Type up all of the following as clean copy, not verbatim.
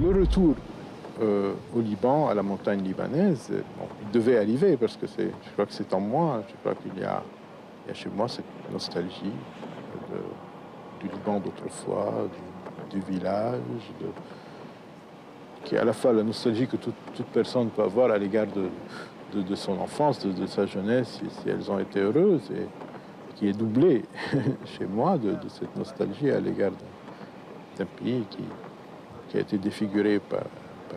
Le retour au Liban, à la montagne libanaise, bon, il devait arriver parce que je crois que c'est en moi, je crois qu'il y a chez moi cette nostalgie du Liban d'autrefois, du village, qui est à la fois la nostalgie que toute personne peut avoir à l'égard de son enfance, de sa jeunesse, si elles ont été heureuses, et qui est doublée chez moi de cette nostalgie à l'égard d'un pays qui a été défiguré par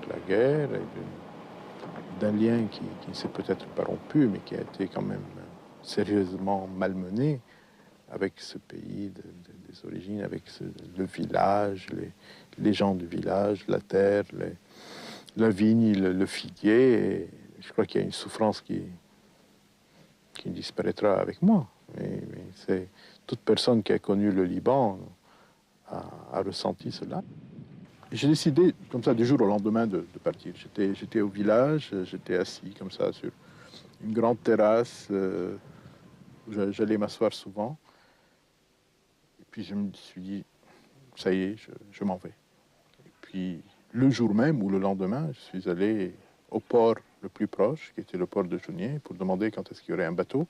la guerre, et d'un lien qui ne s'est peut-être pas rompu, mais qui a été quand même sérieusement malmené avec ce pays des origines, avec le village, les gens du village, la terre, la vigne, le figuier. Et je crois qu'il y a une souffrance qui disparaîtra avec moi. Mais c'est toute personne qui a connu le Liban a ressenti cela. J'ai décidé, comme ça, du jour au lendemain, de partir. J'étais au village, j'étais assis comme ça sur une grande terrasse. J'allais m'asseoir souvent. Et puis je me suis dit, ça y est, je m'en vais. Et puis le jour même ou le lendemain, je suis allé au port le plus proche, qui était le port de Jounieh, pour demander quand est-ce qu'il y aurait un bateau.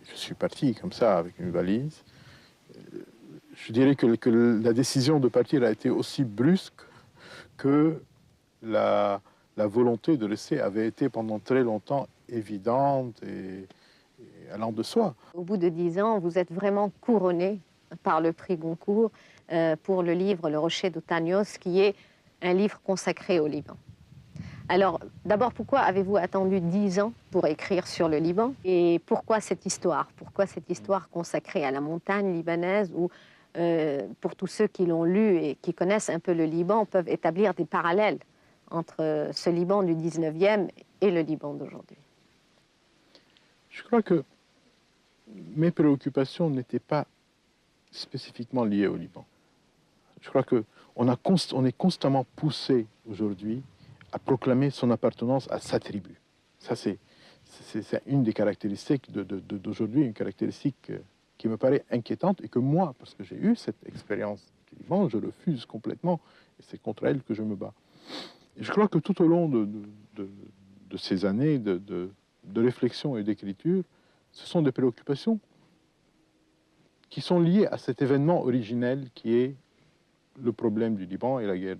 Et je suis parti comme ça, avec une valise. Je dirais que la décision de partir a été aussi brusque que la volonté de rester avait été pendant très longtemps évidente et allant de soi. Au bout de 10 ans, vous êtes vraiment couronné par le prix Goncourt pour le livre Le Rocher d'Ottanios, qui est un livre consacré au Liban. Alors, d'abord, pourquoi avez-vous attendu 10 ans pour écrire sur le Liban? Et pourquoi cette histoire? Pourquoi cette histoire consacrée à la montagne libanaise où, pour tous ceux qui l'ont lu et qui connaissent un peu le Liban, peuvent établir des parallèles entre ce Liban du 19e et le Liban d'aujourd'hui? Je crois que mes préoccupations n'étaient pas spécifiquement liées au Liban. Je crois qu'on est constamment poussé aujourd'hui à proclamer son appartenance à sa tribu. Ça, c'est une des caractéristiques d'aujourd'hui, une caractéristique qui me paraît inquiétante et que moi, parce que j'ai eu cette expérience du Liban, je refuse complètement et c'est contre elle que je me bats. Et je crois que tout au long de ces années de réflexion et d'écriture, ce sont des préoccupations qui sont liées à cet événement originel qui est le problème du Liban et la guerre